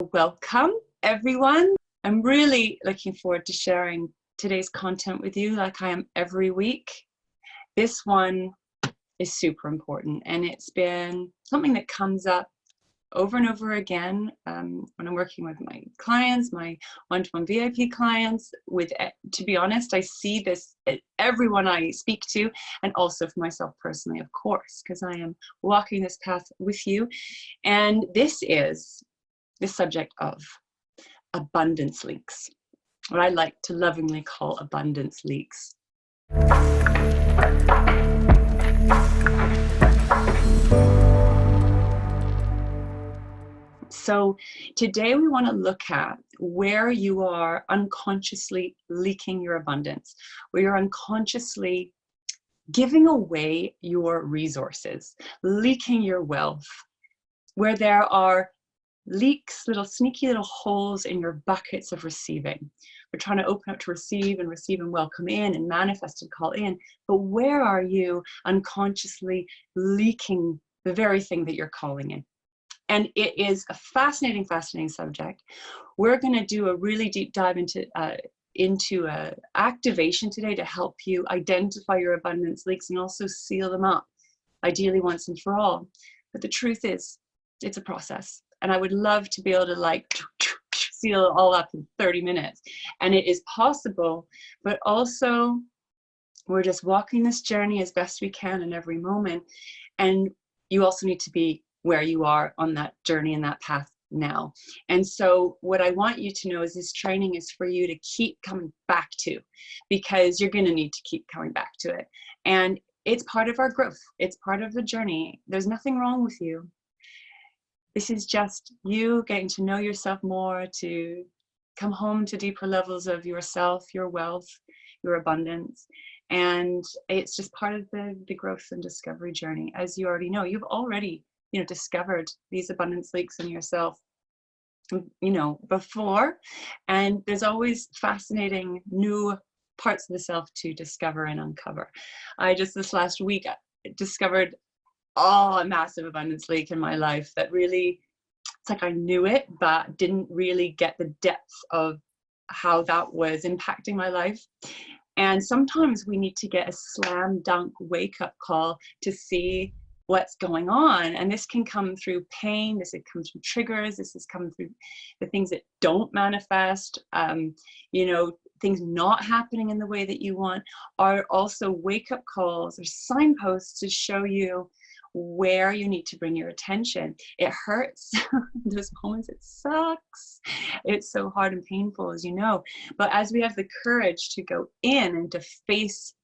Welcome, everyone. I'm really looking forward to sharing today's content with you like I am every week. This one is super important, and it's been something that comes up over and over again when I'm working with my clients, my one-to-one VIP clients. To be honest, I see this at everyone I speak to, and also for myself personally, of course, because I am walking this path with you. And this is the subject of abundance leaks, what I like to lovingly call abundance leaks. So today we want to look at where you are unconsciously leaking your abundance, where you're unconsciously giving away your resources, leaking your wealth, where there are leaks, little sneaky little holes in your buckets of receiving. We're trying to open up to receive and welcome in and manifest and call in. But where are you unconsciously leaking the very thing that you're calling in? And it is a fascinating, fascinating subject. We're going to do a really deep dive into activation today to help you identify your abundance leaks and also seal them up, ideally once and for all. But the truth is, it's a process. And I would love to be able to seal it all up in 30 minutes. And it is possible, but also we're just walking this journey as best we can in every moment. And you also need to be where you are on that journey and that path now. And so what I want you to know is this training is for you to keep coming back to, because you're going to need to keep coming back to it. And it's part of our growth. It's part of the journey. There's nothing wrong with you. This is just you getting to know yourself more, to come home to deeper levels of yourself, your wealth, your abundance. And it's just part of the growth and discovery journey. As you already know, you've already, discovered these abundance leaks in yourself, before. And there's always fascinating new parts of the self to discover and uncover. I just this last week discovered a massive abundance leak in my life that really, it's like I knew it, but didn't really get the depth of how that was impacting my life. And sometimes we need to get a slam dunk wake up call to see what's going on. And this can come through pain, this comes from triggers, this has come through the things that don't manifest, things not happening in the way that you want, are also wake up calls or signposts to show you where you need to bring your attention. It hurts. Those moments, it sucks. It's so hard and painful, as you know. But as we have the courage to go in and to face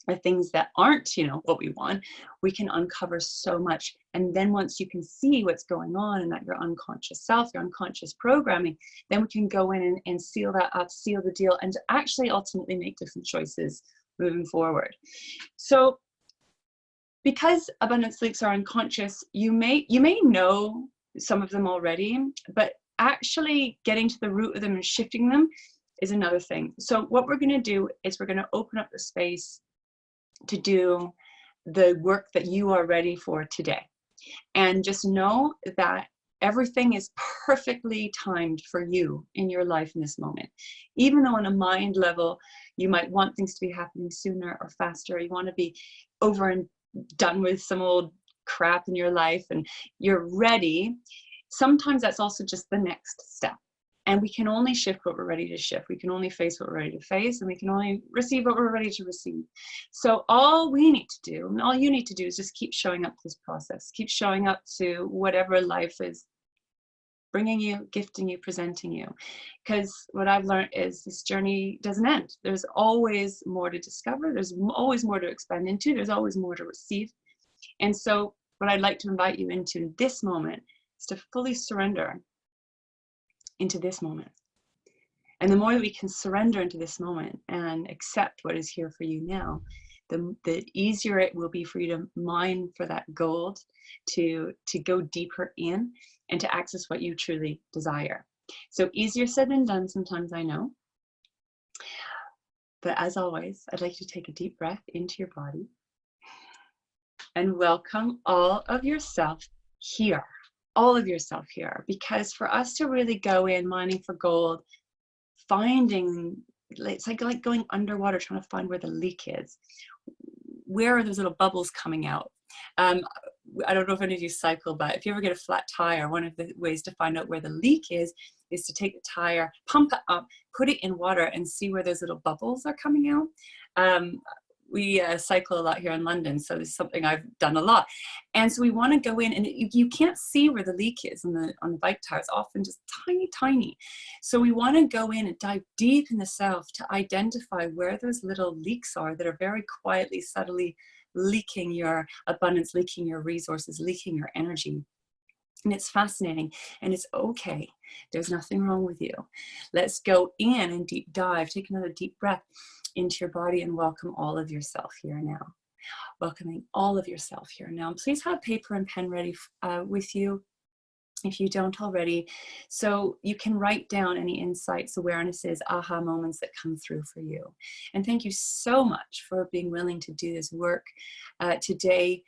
the things that aren't, what we want, we can uncover so much. And then once you can see what's going on and that your unconscious self, your unconscious programming, then we can go in and seal that up, seal the deal, and actually ultimately make different choices moving forward. So because abundance leaks are unconscious, you may know some of them already, but actually getting to the root of them and shifting them is another thing. So what we're going to do is we're going to open up the space to do the work that you are ready for today. And just know that everything is perfectly timed for you in your life in this moment. Even though on a mind level, you might want things to be happening sooner or faster, you want to be over and done with some old crap in your life and you're ready, sometimes that's also just the next step. And we can only shift what we're ready to shift. We can only face what we're ready to face, and we can only receive what we're ready to receive. So all we need to do, and all you need to do, is just keep showing up to this process. Keep showing up to whatever life is bringing you, gifting you, presenting you. Because what I've learned is this journey doesn't end. There's always more to discover. There's always more to expand into. There's always more to receive. And so what I'd like to invite you into in this moment is to fully surrender into this moment. And the more that we can surrender into this moment and accept what is here for you now, the easier it will be for you to mine for that gold, to go deeper in and to access what you truly desire. So easier said than done sometimes, I know. But as always, I'd like you to take a deep breath into your body and welcome all of yourself here all of yourself here, because for us to really go in mining for gold, finding, it's like going underwater trying to find where the leak is. Where are those little bubbles coming out? I don't know if any of you cycle, but if you ever get a flat tire, one of the ways to find out where the leak is to take the tire, pump it up, put it in water, and see where those little bubbles are coming out. We cycle a lot here in London, so this is something I've done a lot. And so we want to go in, and you can't see where the leak is on the bike tire. It's often just tiny. So we want to go in and dive deep in the self to identify where those little leaks are that are very quietly, subtly leaking your abundance, leaking your resources, leaking your energy. And it's fascinating, and it's okay. There's nothing wrong with you. Let's go in and deep dive. Take another deep breath into your body and welcome all of yourself here now. Welcoming all of yourself here now. Please have paper and pen ready with you if you don't already, so you can write down any insights, awarenesses, aha moments that come through for you. And thank you so much for being willing to do this work today,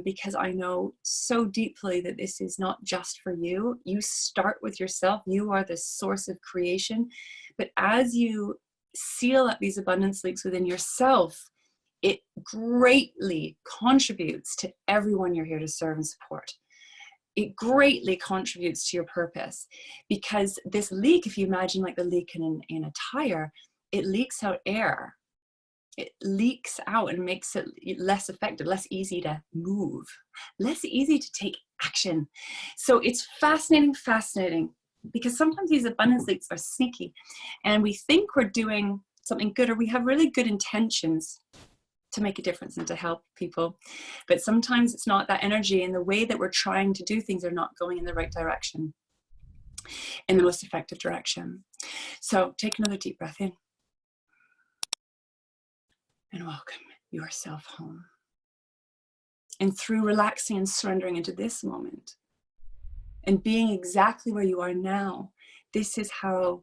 because I know so deeply that this is not just for you. You start with yourself. You are the source of creation. But as you seal up these abundance leaks within yourself, it greatly contributes to everyone you're here to serve and support. It greatly contributes to your purpose, because this leak, if you imagine like the leak in a tire, it leaks out air. It leaks out and makes it less effective, less easy to move, less easy to take action. So it's fascinating, because sometimes these abundance leaks are sneaky, and we think we're doing something good, or we have really good intentions to make a difference and to help people, but sometimes it's not. That energy and the way that we're trying to do things are not going in the right direction, in the most effective direction. So take another deep breath in and welcome yourself home. And through relaxing and surrendering into this moment and being exactly where you are now, this is how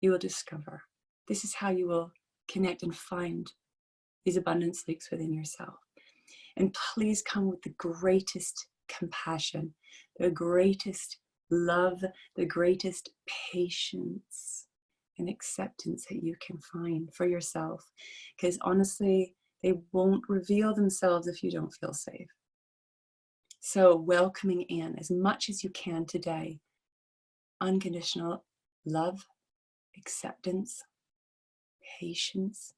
you will discover, this is how you will connect and find these abundance leaks within yourself. And please come with the greatest compassion, the greatest love, the greatest patience and acceptance that you can find for yourself. Because honestly, they won't reveal themselves if you don't feel safe. So welcoming in as much as you can today, unconditional love, acceptance, patience,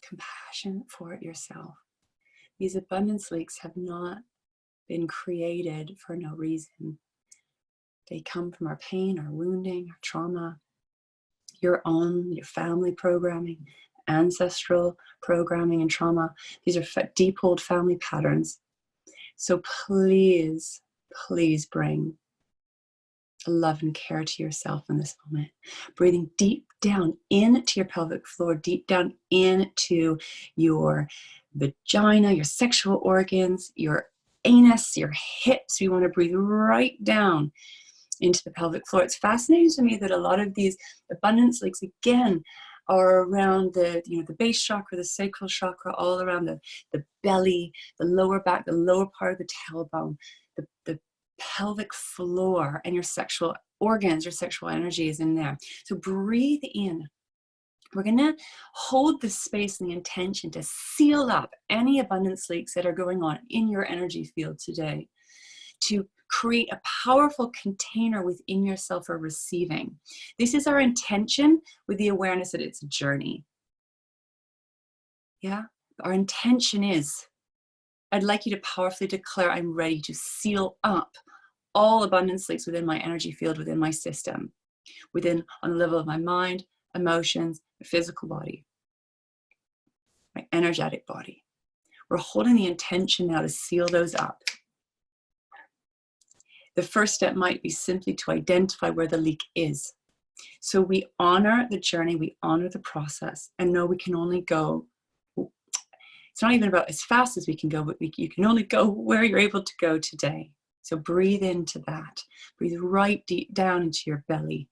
compassion for yourself. These abundance leaks have not been created for no reason. They come from our pain, our wounding, our trauma, your family programming, ancestral programming and trauma. These are deep old family patterns. So please bring love and care to yourself in this moment. Breathing deep down into your pelvic floor, deep down into your vagina, your sexual organs, your anus, your hips. We want to breathe right down into the pelvic floor. It's fascinating to me that a lot of these abundance leaks, again, are around the base chakra, the sacral chakra, all around the belly, the lower back, the lower part of the tailbone, the pelvic floor, and your sexual organs, your sexual energy is in there. So breathe in. We're going to hold the space and the intention to seal up any abundance leaks that are going on in your energy field today, to create a powerful container within yourself for receiving. This is our intention, with the awareness that it's a journey. Yeah, our intention is, I'd like you to powerfully declare, I'm ready to seal up all abundance leaks within my energy field, within my system, on the level of my mind, emotions, physical body, my energetic body. We're holding the intention now to seal those up. The first step might be simply to identify where the leak is. So we honor the journey, we honor the process, and know we can only go, it's not even about as fast as we can go, but you can only go where you're able to go today. So breathe into that. Breathe right deep down into your belly.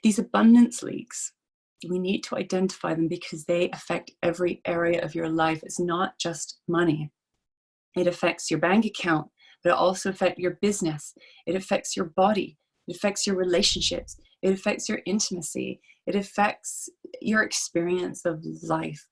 These abundance leaks, we need to identify them because they affect every area of your life. It's not just money. It affects your bank account, but it also affects your business. It affects your body. It affects your relationships. It affects your intimacy. It affects your experience of life.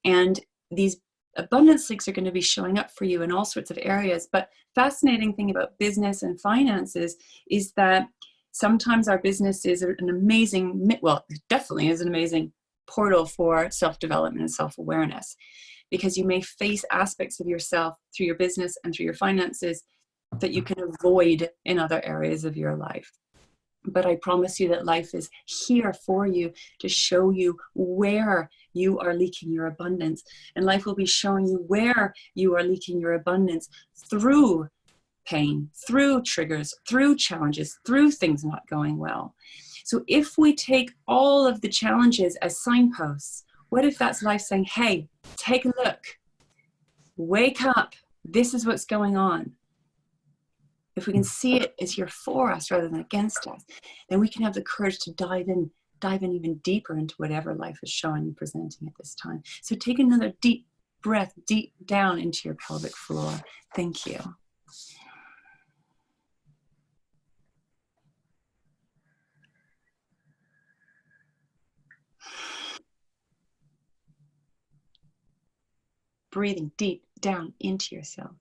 And these abundance leaks are going to be showing up for you in all sorts of areas. But fascinating thing about business and finances is that sometimes our business is an amazing, well, it definitely is an amazing portal for self-development and self-awareness, because you may face aspects of yourself through your business and through your finances that you can avoid in other areas of your life. But I promise you that life is here for you to show you where you are leaking your abundance. And life will be showing you where you are leaking your abundance through pain, through triggers, through challenges, through things not going well. So if we take all of the challenges as signposts, what if that's life saying, hey, take a look, wake up, this is what's going on. If we can see it as here for us rather than against us, then we can have the courage to dive in even deeper into whatever life is showing and presenting at this time. So take another deep breath, deep down into your pelvic floor. Thank you. Breathing deep down into yourself.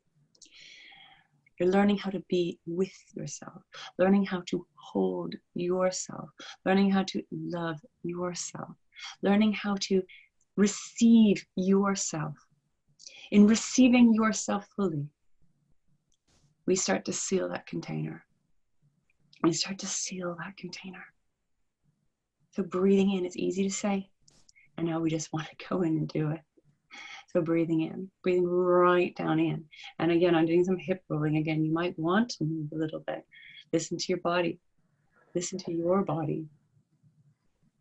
You're learning how to be with yourself, learning how to hold yourself, learning how to love yourself, learning how to receive yourself. In receiving yourself fully, we start to seal that container. We start to seal that container. So breathing in is easy to say, and now we just want to go in and do it. So breathing in, breathing right down in. And again, I'm doing some hip rolling. Again, you might want to move a little bit. Listen to your body. Listen to your body.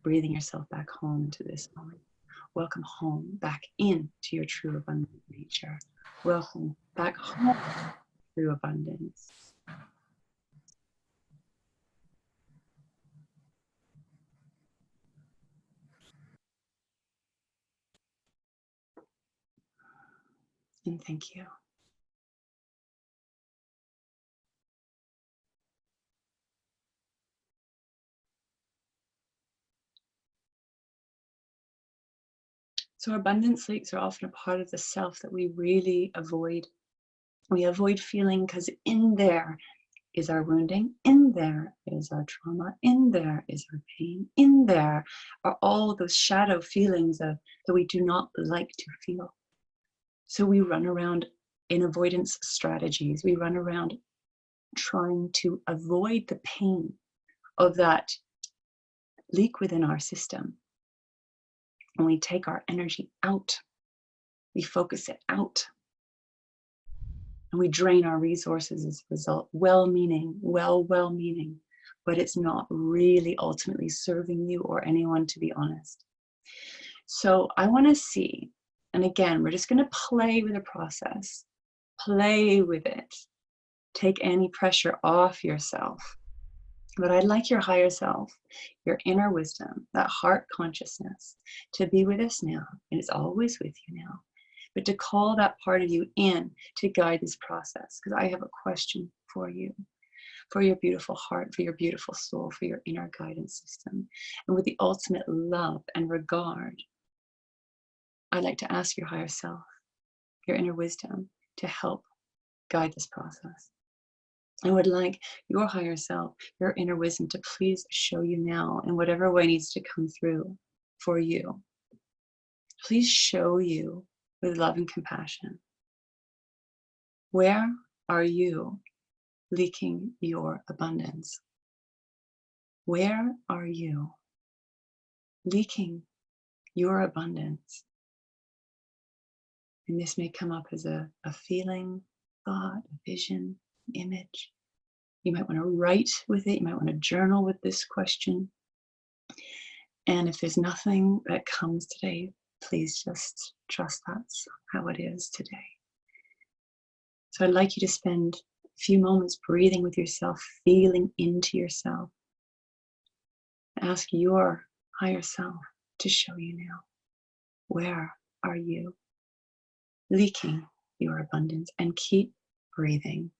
Breathing yourself back home into this moment. Welcome home, back into your true abundant nature. Welcome back home, true abundance. And thank you. So abundance leaks are often a part of the self that we really avoid. We avoid feeling because in there is our wounding, in there is our trauma, in there is our pain, in there are all those shadow feelings that we do not like to feel. So we run around in avoidance strategies. We run around trying to avoid the pain of that leak within our system. And we take our energy out. We focus it out. And we drain our resources as a result. Well-meaning, well-meaning, but it's not really ultimately serving you or anyone, to be honest. So I want to see, and again, we're just going to play with the process. Play with it. Take any pressure off yourself. But I'd like your higher self, your inner wisdom, that heart consciousness to be with us now. And it's always with you now. But to call that part of you in to guide this process. Because I have a question for you, for your beautiful heart, for your beautiful soul, for your inner guidance system. And with the ultimate love and regard, I'd like to ask your higher self, your inner wisdom, to help guide this process. I would like your higher self, your inner wisdom, to please show you now in whatever way needs to come through for you. Please show you with love and compassion. Where are you leaking your abundance? Where are you leaking your abundance? And this may come up as a feeling, thought, a vision, image. You might want to write with it. You might want to journal with this question. And if there's nothing that comes today, please just trust that's how it is today. So I'd like you to spend a few moments breathing with yourself, feeling into yourself. Ask your higher self to show you now. Where are you leaking your abundance and keep breathing.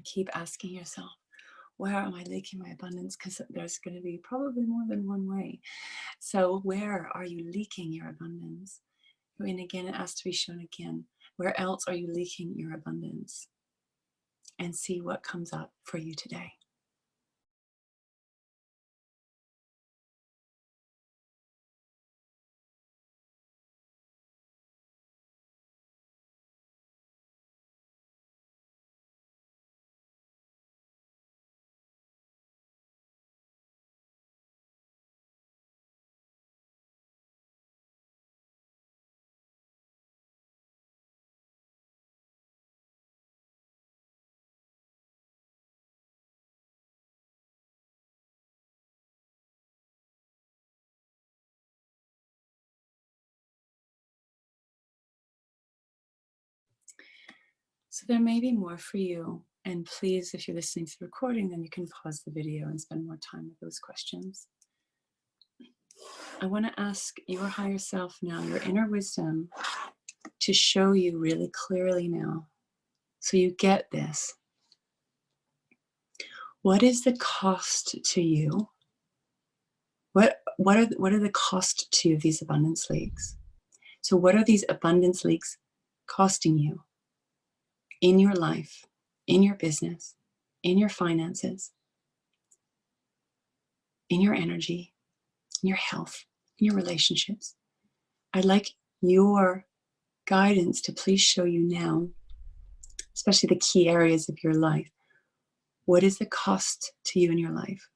Keep asking yourself, where am I leaking my abundance? Because there's going to be probably more than one way. So where are you leaking your abundance? And again, it has to be shown again. Where else are you leaking your abundance? And see what comes up for you today. So there may be more for you. And please, if you're listening to the recording, then you can pause the video and spend more time with those questions. I want to ask your higher self now, your inner wisdom, to show you really clearly now, so you get this. What is the cost to you? What are the cost to you of these abundance leaks? So what are these abundance leaks costing you in your life, in your business, in your finances, in your energy, in your health, in your relationships? I'd like your guidance to please show you now, especially the key areas of your life. What is the cost to you in your life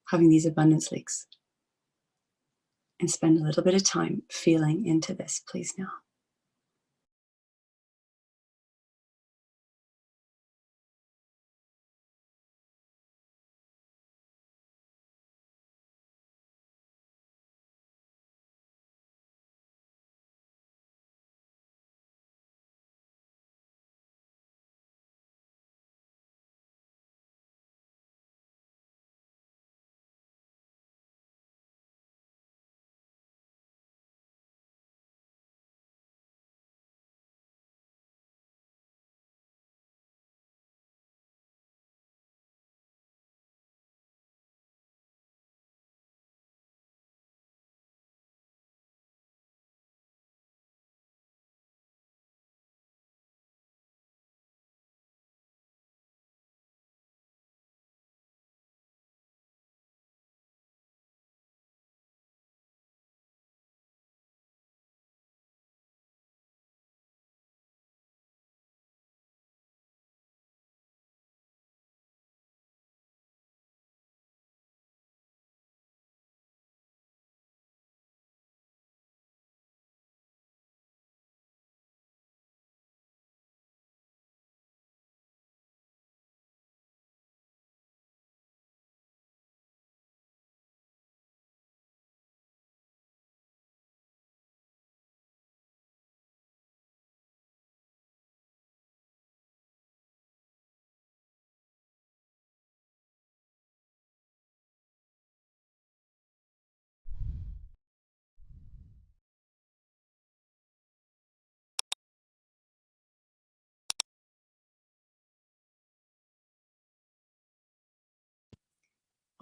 having these abundance leaks? And spend a little bit of time feeling into this, please, now.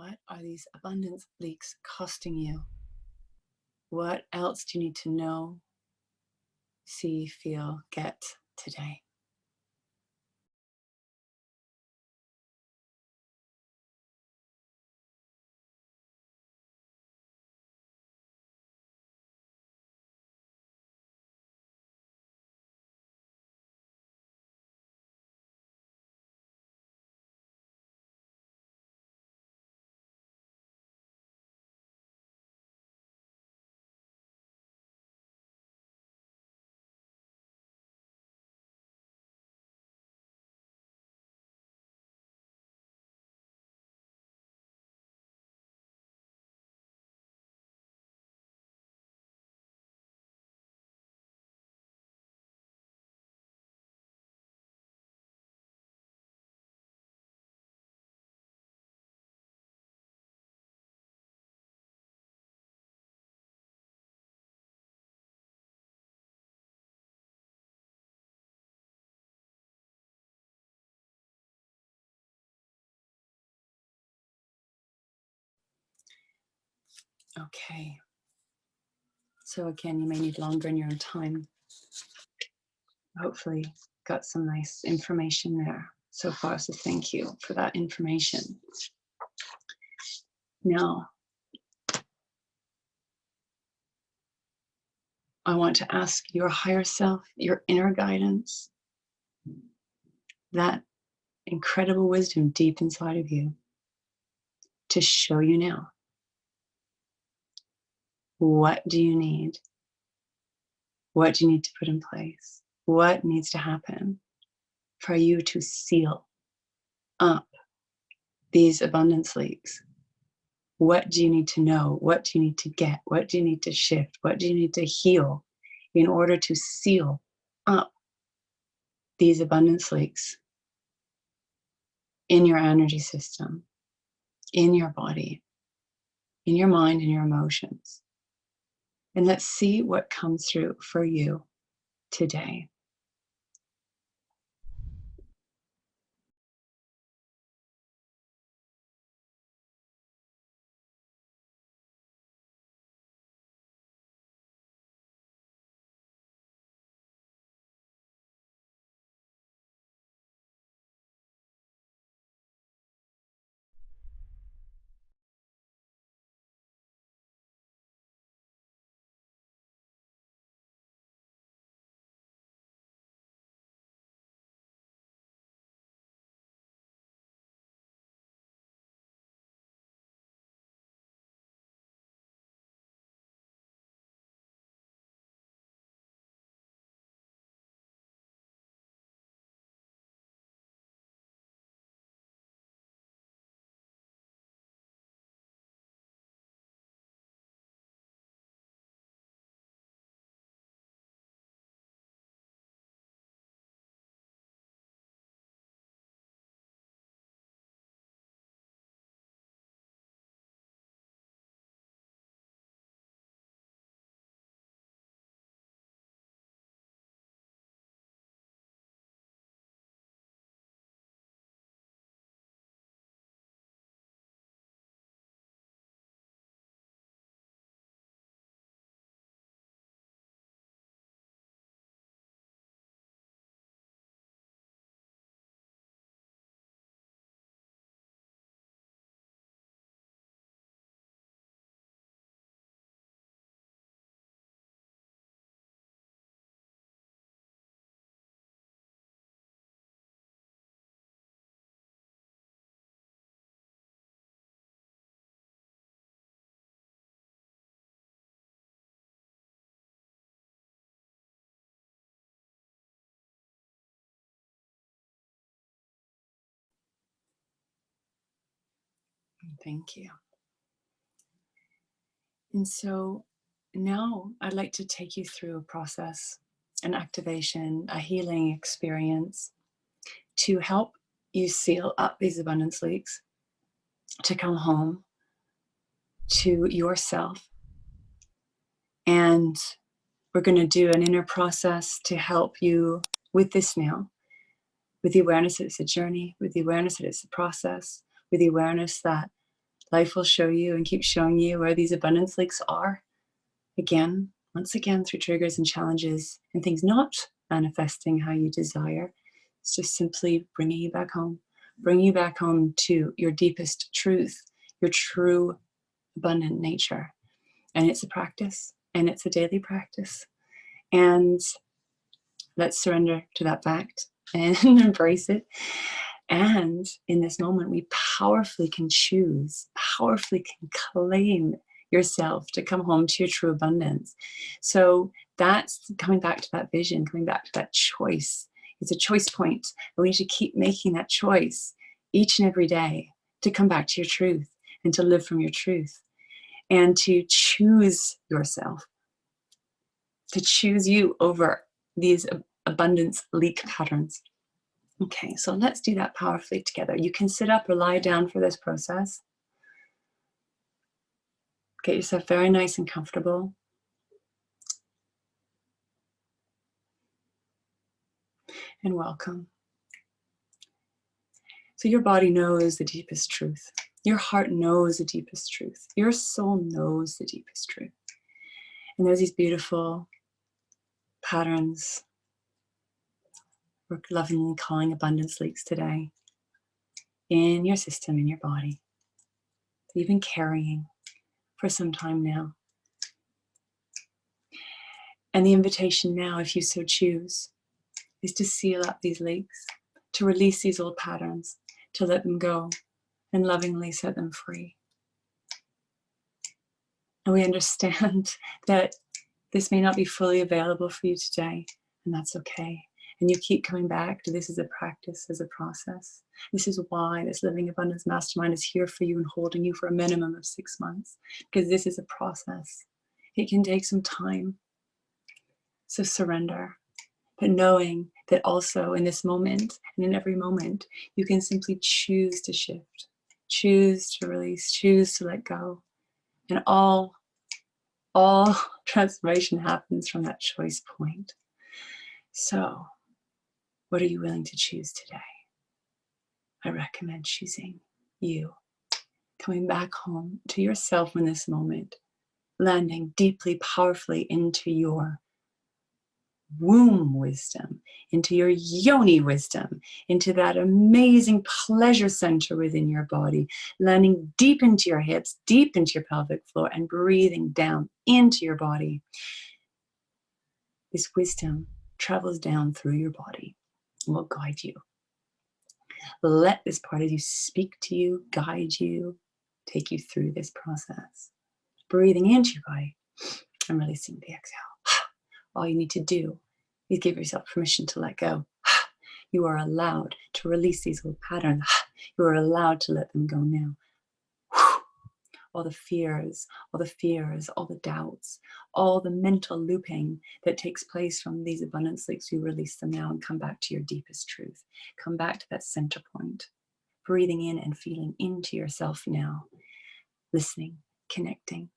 What are these abundance leaks costing you? What else do you need to know, see, feel, get today? Okay. So again, you may need longer in your own time. Hopefully got some nice information there so far. So thank you for that information. Now, I want to ask your higher self, your inner guidance, that incredible wisdom deep inside of you, to show you now. What do you need? What do you need to put in place? What needs to happen for you to seal up these abundance leaks? What do you need to know? What do you need to get? What do you need to shift? What do you need to heal in order to seal up these abundance leaks in your energy system, in your body, in your mind, and your emotions? And let's see what comes through for you today. Thank you. And so now I'd like to take you through a process, an activation, a healing experience to help you seal up these abundance leaks, to come home to yourself. And we're going to do an inner process to help you with this now, with the awareness that it's a journey, with the awareness that it's a process, with the awareness that Life will show you and keep showing you where these abundance leaks are. Again, once again, through triggers and challenges and things not manifesting how you desire. It's just simply bringing you back home to your deepest truth, your true abundant nature. And it's a practice, and it's a daily practice. And let's surrender to that fact and embrace it. And in this moment, we powerfully can choose, powerfully can claim yourself to come home to your true abundance. So that's coming back to that vision, coming back to that choice. It's a choice point, and we need to keep making that choice each and every day to come back to your truth and to live from your truth and to choose yourself, to choose you over these abundance leak patterns. Okay, so let's do that powerfully together. You can sit up or lie down for this process. Get yourself very nice and comfortable. And welcome. So your body knows the deepest truth. Your heart knows the deepest truth. Your soul knows the deepest truth. And there's these beautiful patterns we're lovingly calling abundance leaks today in your system, in your body, that you've been carrying for some time now. And the invitation now, if you so choose, is to seal up these leaks, to release these old patterns, to let them go and lovingly set them free. And we understand that this may not be fully available for you today, and that's okay. And you keep coming back to this as a practice, as a process. This is why this Living Abundance Mastermind is here for you and holding you for a minimum of 6 months, because this is a process. It can take some time. So surrender, but knowing that also in this moment and in every moment, you can simply choose to shift, choose to release, choose to let go. And all transformation happens from that choice point. So, what are you willing to choose today? I recommend choosing you, coming back home to yourself in this moment, landing deeply, powerfully into your womb wisdom, into your yoni wisdom, into that amazing pleasure center within your body, landing deep into your hips, deep into your pelvic floor, and breathing down into your body. This wisdom travels down through your body and will guide you. Let this part of you speak to you, guide you, take you through this process. Breathing into your body and releasing the exhale. All you need to do is give yourself permission to let go. You are allowed to release these old patterns. You are allowed to let them go now. All the fears, all the doubts, all the mental looping that takes place from these abundance leaks, you release them now and come back to your deepest truth. Come back to that center point, breathing in and feeling into yourself now, listening, connecting,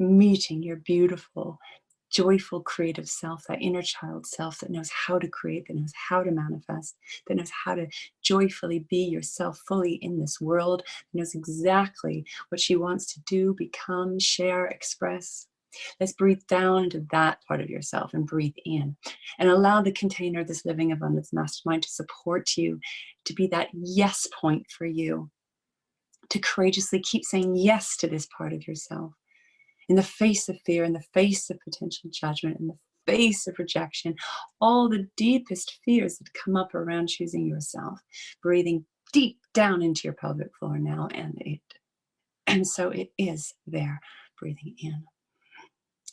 meeting your beautiful, joyful, creative self, that inner child self that knows how to create, that knows how to manifest, that knows how to joyfully be yourself fully in this world, that knows exactly what she wants to do, become, share, express. Let's breathe down into that part of yourself and breathe in and allow the container, this Living Abundance Mastermind, to support you, to be that yes point for you, to courageously keep saying yes to this part of yourself. In the face of fear, in the face of potential judgment, in the face of rejection, all the deepest fears that come up around choosing yourself, breathing deep down into your pelvic floor now, and so it is there. Breathing in.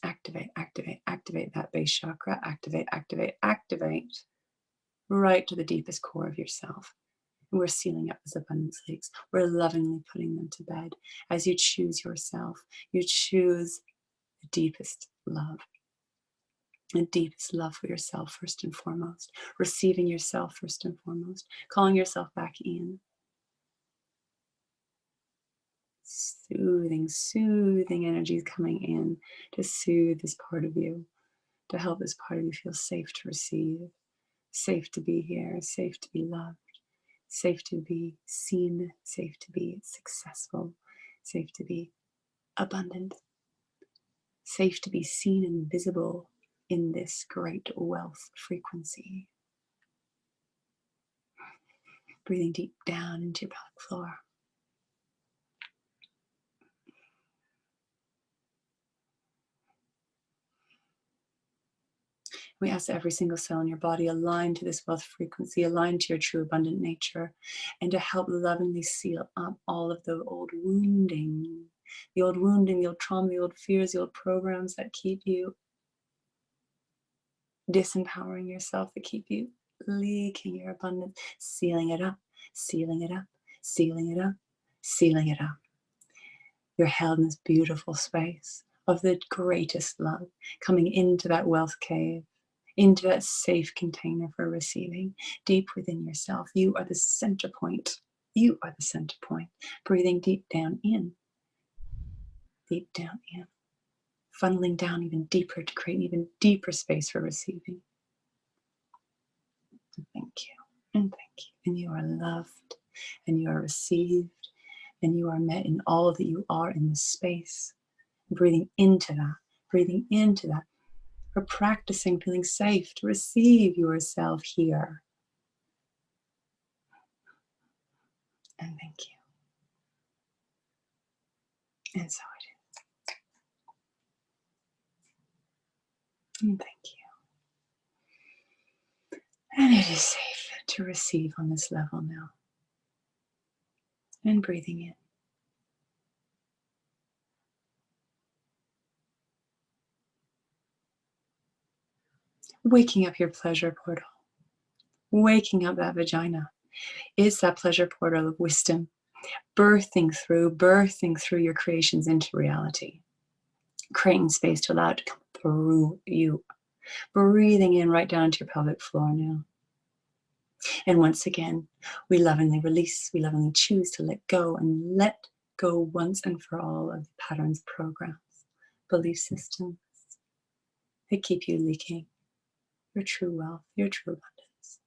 Activate, activate, activate that base chakra. Activate, activate, activate right to the deepest core of yourself. And we're sealing up those abundance leaks. We're lovingly putting them to bed. As you choose yourself, you choose the deepest love for yourself first and foremost, receiving yourself first and foremost, calling yourself back in. Soothing energies coming in to soothe this part of you, to help this part of you feel safe to receive, safe to be here, safe to be loved, safe to be seen, safe to be successful, safe to be abundant, safe to be seen and visible in this great wealth frequency. Breathing deep down into your pelvic floor. We ask every single cell in your body align to this wealth frequency, align to your true abundant nature, and to help lovingly seal up all of the old wounding, the old trauma, the old fears, the old programs that keep you disempowering yourself, that keep you leaking your abundance, sealing it up, sealing it up, sealing it up, sealing it up. You're held in this beautiful space of the greatest love, coming into that wealth cave, into that safe container for receiving, deep within yourself. You are the center point. You are the center point. Breathing deep down in, funneling down even deeper to create an even deeper space for receiving. And thank you, and thank you. And you are loved, and you are received, and you are met in all that you are in this space. Breathing into that, breathing into that. For practicing feeling safe to receive yourself here. And thank you. And so it is. And thank you. And it is safe to receive on this level now. And breathing in. Waking up your pleasure portal. Waking up that vagina. It's that pleasure portal of wisdom. Birthing through your creations into reality. Creating space to allow it to come through you. Breathing in right down to your pelvic floor now. And once again, we lovingly release, we lovingly choose to let go and let go once and for all of the patterns, programs, belief systems that keep you leaking your true wealth, your true abundance.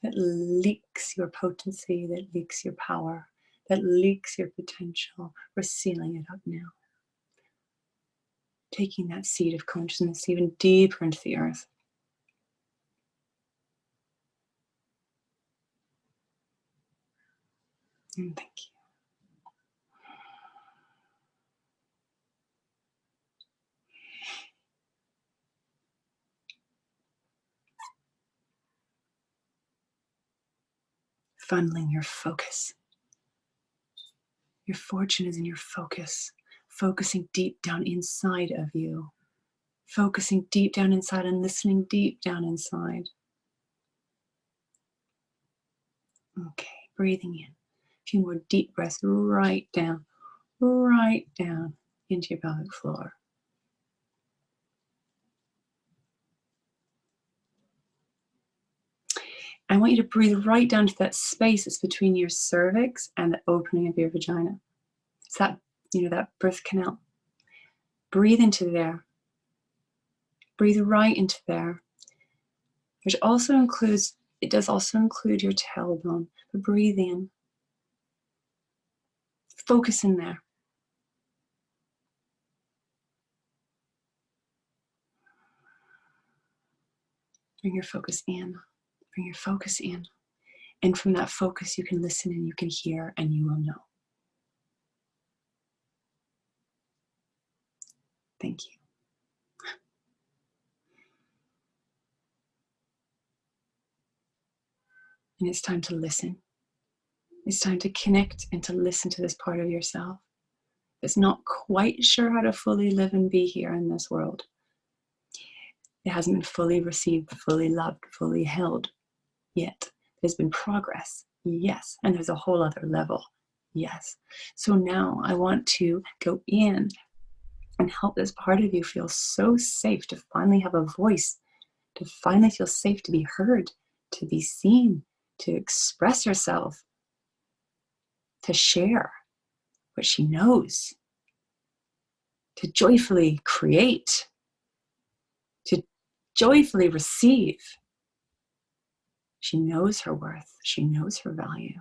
That leaks your potency, that leaks your power, that leaks your potential. We're sealing it up now. Taking that seed of consciousness even deeper into the earth. And thank you. Funneling your focus. Your fortune is in your focus. Focusing deep down inside of you. Focusing deep down inside and listening deep down inside. Okay, breathing in. A few more deep breaths right down into your pelvic floor. I want you to breathe right down to that space that's between your cervix and the opening of your vagina. It's that, that birth canal. Breathe into there. Breathe right into there. Which also includes, it does also include your tailbone. But breathe in. Focus in there. Bring your focus in. Bring your focus in. And from that focus, you can listen and you can hear and you will know. Thank you. And it's time to listen. It's time to connect and to listen to this part of yourself that's not quite sure how to fully live and be here in this world. It hasn't been fully received, fully loved, fully held yet. There's been progress, yes. And there's a whole other level, yes. So now I want to go in and help this part of you feel so safe to finally have a voice, to finally feel safe to be heard, to be seen, to express herself, to share what she knows, to joyfully create, to joyfully receive. She knows her worth. She knows her value.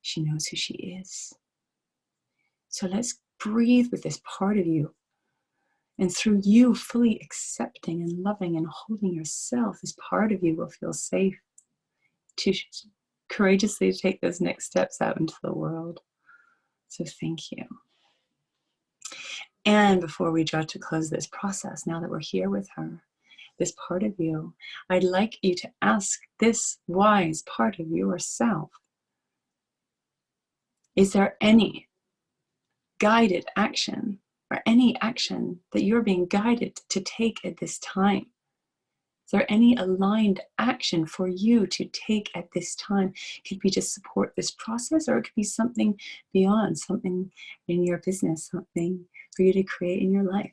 She knows who she is. So let's breathe with this part of you. And through you fully accepting and loving and holding yourself, this part of you will feel safe to courageously take those next steps out into the world. So thank you. And before we draw to close this process, now that we're here with her, this part of you, I'd like you to ask this wise part of yourself, is there any guided action or any action that you're being guided to take at this time? Is there any aligned action for you to take at this time? It could be to support this process, or it could be something beyond, something in your business, something for you to create in your life.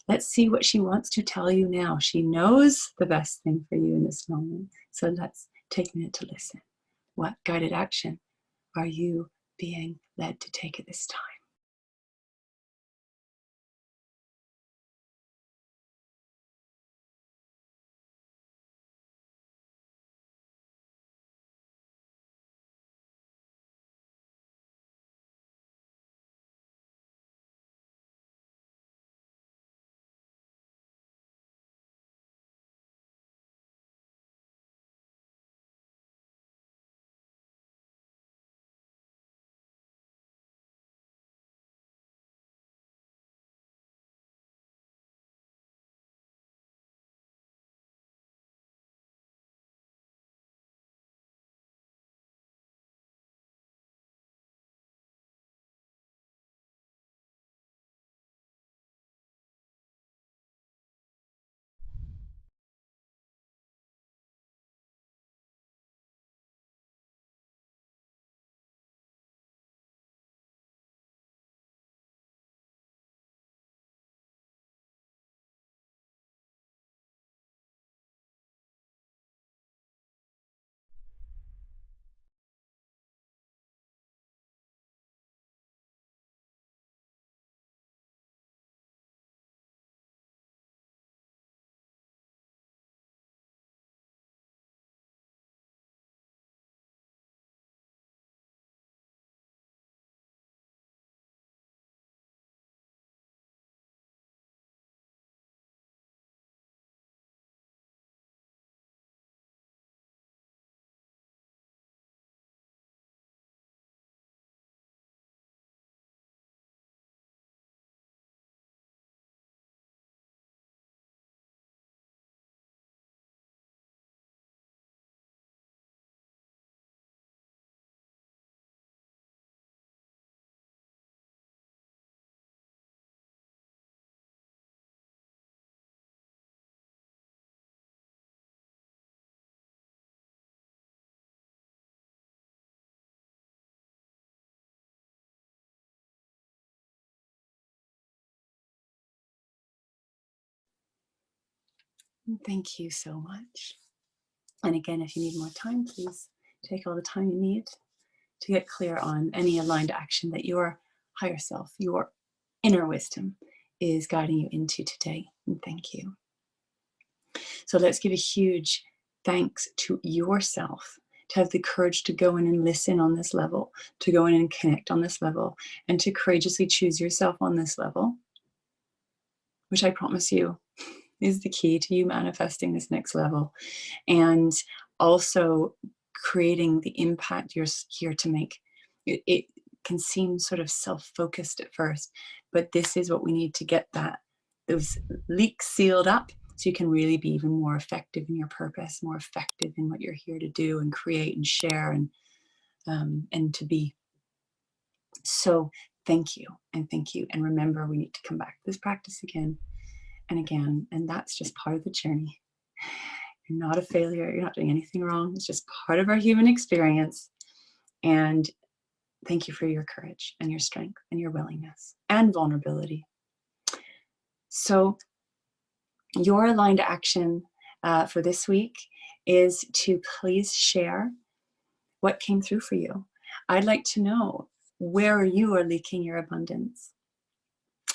Let's see what she wants to tell you now. She knows the best thing for you in this moment. So let's take a minute to listen. What guided action are you being led to take at this time? Thank you so much. And again, if you need more time, please take all the time you need to get clear on any aligned action that your higher self, your inner wisdom, is guiding you into today. And thank you. So let's give a huge thanks to yourself to have the courage to go in and listen on this level, to go in and connect on this level, and to courageously choose yourself on this level, which I promise you is the key to you manifesting this next level. And also creating the impact you're here to make. It can seem sort of self-focused at first, but this is what we need to get those leaks sealed up, so you can really be even more effective in your purpose, more effective in what you're here to do and create and share and to be. So thank you, and thank you. And remember, we need to come back to this practice again and again, and that's just part of the journey. You're not a failure. You're not doing anything wrong. It's just part of our human experience. And thank you for your courage and your strength and your willingness and vulnerability. So your aligned action for this week is to please share what came through for you. I'd like to know where you are leaking your abundance,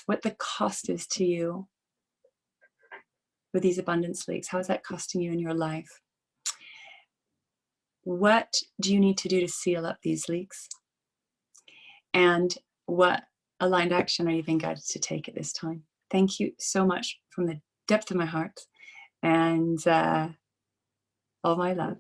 what the cost is to you with these abundance leaks. How is that costing you in your life? What do you need to do to seal up these leaks? and what aligned action are you being guided to take at this time? Thank you so much from the depth of my heart, and all my love.